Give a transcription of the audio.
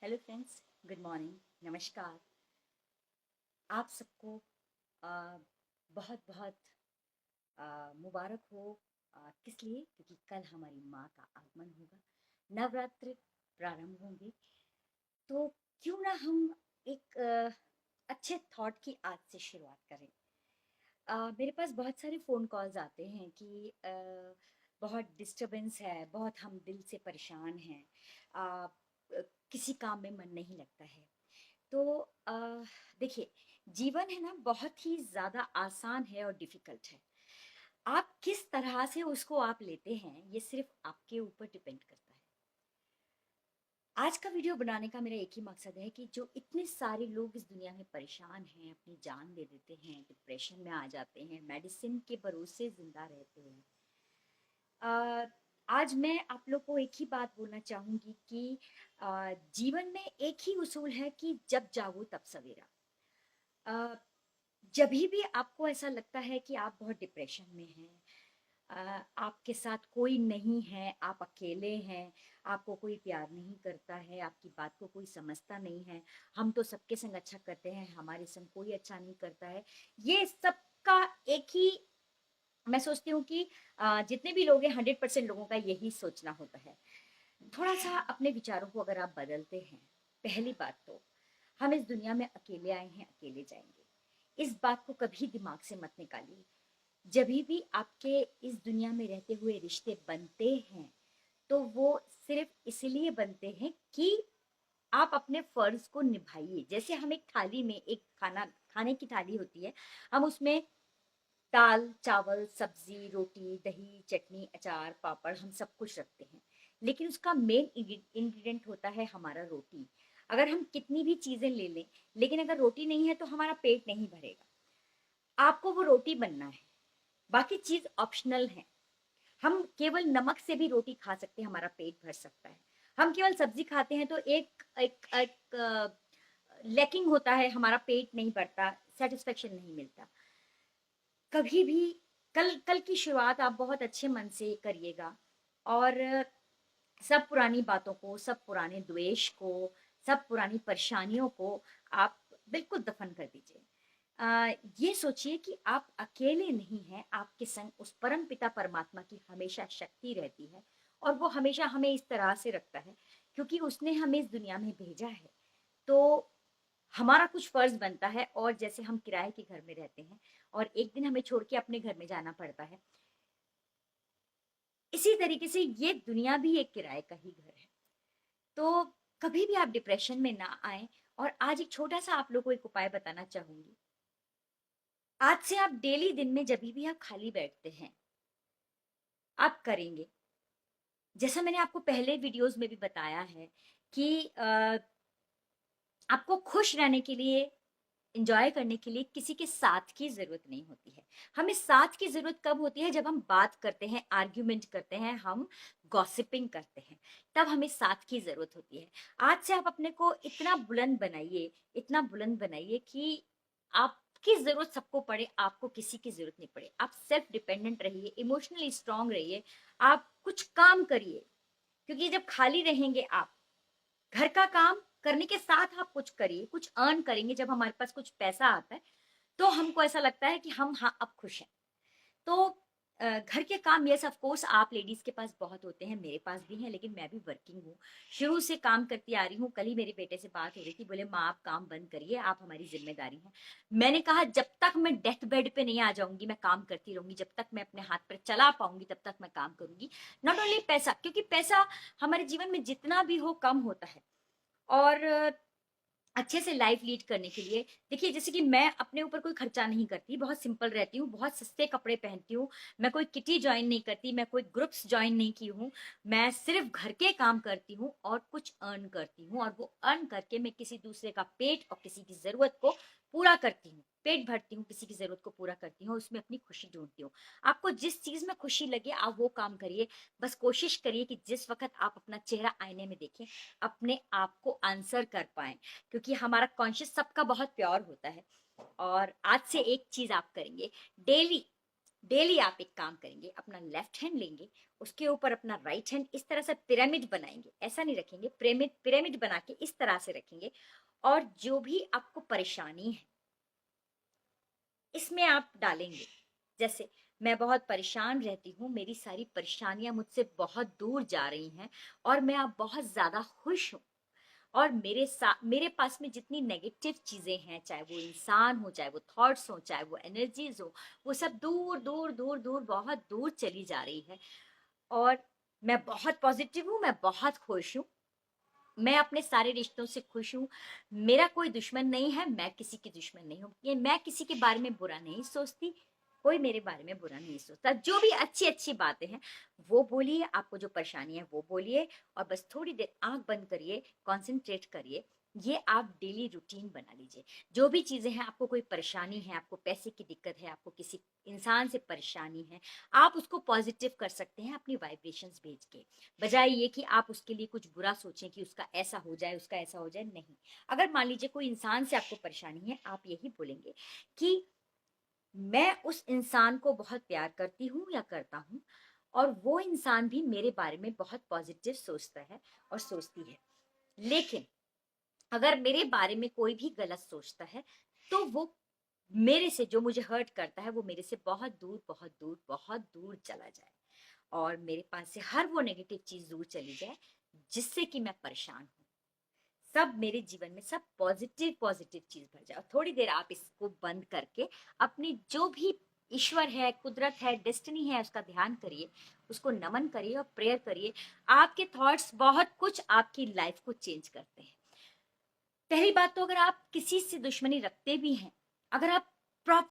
Hello friends, good morning, नमस्कार। आप सबको बहुत बहुत मुबारक हो। किस लिए? क्योंकि कल हमारी माँ का आगमन होगा, नवरात्रि प्रारंभ होंगे। तो क्यों ना हम एक अच्छे थॉट की आज से शुरुआत करें। मेरे पास बहुत सारे फ़ोन कॉल्स आते हैं कि बहुत डिस्टरबेंस है, बहुत हम दिल से परेशान हैं, किसी काम में मन नहीं लगता है। तो देखिए, जीवन है ना, बहुत ही ज़्यादा आसान है और डिफ़िकल्ट है। आप किस तरह से उसको आप लेते हैं, ये सिर्फ़ आपके ऊपर डिपेंड करता है। आज का वीडियो बनाने का मेरा एक ही मकसद है कि जो इतने सारे लोग इस दुनिया में परेशान हैं, अपनी जान दे देते हैं, डिप्रेशन में आ जाते हैं, मेडिसिन के भरोसे ज़िंदा रहते हैं। अ, आज मैं आप लोग को एक ही बात बोलना चाहूँगी कि जीवन में एक ही उसूल है कि जब जागो तब सवेरा। अ, जभी भी आपको ऐसा लगता है कि आप बहुत डिप्रेशन में हैं, आपके साथ कोई नहीं है, आप अकेले हैं, आपको कोई प्यार नहीं करता है, आपकी बात को कोई समझता नहीं है, हम तो सबके संग अच्छा करते हैं, हमारे संग कोई अच्छा नहीं करता है। ये सबका एक ही, मैं सोचती हूँ कि जितने भी लोग हैं 100% लोगों का यही सोचना होता है। थोड़ा-सा अपने विचारों को अगर आप बदलते हैं, पहली बात तो हम इस दुनिया में अकेले आए हैं, अकेले जाएँगे। इस बात को कभी दिमाग से मत निकालिए। जभी भी आपके इस दुनिया में रहते हुए रिश्ते बनते हैं, तो वो सिर्फ़ इसलिए बनते हैं कि आप अपने फ़र्ज़ को निभाइए। जैसे हम एक थाली में एक खाने की थाली होती है, हम उसमें दाल, चावल, सब्ज़ी, रोटी, दही, चटनी, अचार, पापड़ हम सब कुछ रखते हैं। लेकिन उसका मेन इंग्रीडिएंट होता है हमारा रोटी। अगर हम कितनी भी चीज़ें ले लें, लेकिन अगर रोटी नहीं है तो हमारा पेट नहीं भरेगा। आपको वो रोटी बनना है, बाकी चीज़ ऑप्शनल है। हम केवल नमक से भी रोटी खा सकते हैं, हमारा पेट भर सकता है। हम केवल सब्ज़ी खाते हैं तो एक एक एक लैकिंग होता है, हमारा पेट नहीं भरता, सैटिस्फैक्शन नहीं मिलता। कभी भी कल कल की शुरुआत आप बहुत अच्छे मन से करिएगा और सब पुरानी बातों को, सब पुराने द्वेष को, सब पुरानी परेशानियों को आप बिल्कुल दफ़न कर दीजिए। ये सोचिए कि आप अकेले नहीं हैं, आपके संग उस परमपिता परमात्मा की हमेशा शक्ति रहती है और वो हमेशा हमें इस तरह से रखता है क्योंकि उसने हमें इस दुनिया में भेजा है। तो हमारा कुछ फ़र्ज़ बनता है और जैसे हम किराए के घर में रहते हैं और एक दिन हमें छोड़ के अपने घर में जाना पड़ता है, इसी तरीके से ये दुनिया भी एक किराए का ही घर है। तो कभी भी आप डिप्रेशन में ना आएँ और आज एक छोटा-सा आप लोगों को एक उपाय बताना चाहूँगी। आज से आप डेली दिन में जभी भी आप खाली बैठते हैं, आप करेंगे। जैसा मैंने आपको पहले वीडियोज़ में भी बताया है कि आपको खुश रहने के लिए, एन्जॉय करने के लिए किसी के साथ की ज़रूरत नहीं होती है। हमें साथ की ज़रूरत कब होती है? जब हम बात करते हैं, आर्ग्यूमेंट करते हैं, हम गॉसिपिंग करते हैं, तब हमें साथ की ज़रूरत होती है। आज से आप अपने को इतना बुलंद बनाइए कि आपकी ज़रूरत सबको पड़े, आपको किसी की ज़रूरत नहीं पड़े। आप सेल्फ डिपेंडेंट रहिए, इमोशनली स्ट्रॉन्ग रहिए, आप कुछ काम करिए, क्योंकि जब खाली रहेंगे आप, घर का काम करने के साथ आप कुछ करिए, कुछ अर्न करेंगे, जब हमारे पास कुछ पैसा आता है, तो हमको ऐसा लगता है कि हम हाँ, अब खुश हैं। तो घर के काम येस ऑफ कोर्स आप लेडीज़ के पास बहुत होते हैं, मेरे पास भी हैं, लेकिन मैं भी वर्किंग हूँ। शुरू से काम करती आ रही हूँ। कल ही मेरे बेटे से बात हो रही थी, बोले माँ आप काम बंद करिए, आप हमारी ज़िम्मेदारी हैं। मैंने कहा जब तक मैं डेथ बेड पे नहीं आ जाऊँगी, मैं काम करती रहूँगी, जब तक मैं अपने हाथ पैर चला पाऊँगी तब तक मैं काम करूँगी। नॉट ओनली पैसा, क्योंकि पैसा हमारे जीवन में जितना भी हो कम होता है और अच्छे से लाइफ लीड करने के लिए देखिए, जैसे कि मैं अपने ऊपर कोई खर्चा नहीं करती, बहुत सिंपल रहती हूँ, बहुत सस्ते कपड़े पहनती हूँ, मैं कोई किटी जॉइन नहीं करती, मैं कोई ग्रुप्स जॉइन नहीं की हूँ, मैं सिर्फ घर के काम करती हूँ और कुछ अर्न करती हूँ और वो अर्न करके मैं किसी दूसरे का पेट और किसी की ज़रूरत को पूरा करती हूँ, पेट भरती हूँ, किसी की ज़रूरत को पूरा करती हूँ, उसमें अपनी खुशी ढूँढती हूँ। आपको जिस चीज़ में खुशी लगे आप वो काम करिए, बस कोशिश करिए कि जिस वक़्त आप अपना चेहरा आईने में देखें, अपने आप को आंसर कर पाएँ। क्योंकि हमारा कॉन्शियस सबका बहुत प्योर होता है और आज से एक चीज आप करेंगे डेली, डेली आप एक काम करेंगे, अपना लेफ्ट हैंड लेंगे, उसके ऊपर अपना राइट हैंड इस तरह से पिरामिड बनाएंगे, ऐसा नहीं रखेंगे, पिरामिड पिरामिड बना के इस तरह से रखेंगे। और जो भी आपको परेशानी है इसमें आप डालेंगे। जैसे मैं बहुत परेशान रहती हूँ, मेरी सारी परेशानियां मुझसे बहुत दूर जा रही हैं और मैं अब बहुत ज्यादा खुश हूँ। और मेरे पास में जितनी नेगेटिव चीजें हैं, चाहे वो इंसान हो, चाहे वो थॉट्स हो, चाहे वो एनर्जीज हो, वो सब दूर दूर दूर दूर बहुत दूर चली जा रही है। और मैं बहुत पॉजिटिव हूँ, मैं बहुत खुश हूँ, मैं अपने सारे रिश्तों से खुश हूँ। मेरा कोई दुश्मन नहीं है, मैं किसी की दुश्मन नहीं हूँ, ये मैं किसी के बारे में बुरा नहीं सोचती, कोई मेरे बारे में बुरा नहीं सोचता। जो भी अच्छी अच्छी बातें हैं वो बोलिए, आपको जो परेशानी है वो बोलिए, और बस थोड़ी देर आंख बंद करिए, कंसंट्रेट करिए। ये आप डेली रूटीन बना लीजिए। जो भी चीजें हैं, आपको कोई परेशानी है, आपको पैसे की दिक्कत है, आपको किसी इंसान से परेशानी है, आप उसको पॉजिटिव कर सकते हैं अपनी वाइब्रेशंस भेज के। बजाय ये कि आप उसके लिए कुछ बुरा सोचें कि उसका ऐसा हो जाए, उसका ऐसा हो जाए, नहीं। अगर मान लीजिए कोई इंसान से आपको परेशानी है, आप यही बोलेंगे कि मैं उस इंसान को बहुत प्यार करती हूँ या करता हूँ, और वो इंसान भी मेरे बारे में बहुत पॉजिटिव सोचता है और सोचती है। लेकिन अगर मेरे बारे में कोई भी गलत सोचता है, तो वो मेरे से, जो मुझे हर्ट करता है, वो मेरे से बहुत दूर बहुत दूर बहुत दूर चला जाए, और मेरे पास से हर वो नेगेटिव चीज दूर चली जाए जिससे कि मैं परेशान हूँ। सब मेरे जीवन में सब पॉजिटिव पॉजिटिव चीज भर जाए। और थोड़ी देर आप इसको बंद करके अपनी जो भी ईश्वर है, कुदरत है, डेस्टिनी है, उसका ध्यान करिए, उसको नमन करिए और प्रेयर करिए। आपके थॉट्स बहुत कुछ आपकी लाइफ को चेंज करते हैं। पहली बात तो, अगर आप किसी से दुश्मनी रखते भी हैं, अगर आप प्रॉपर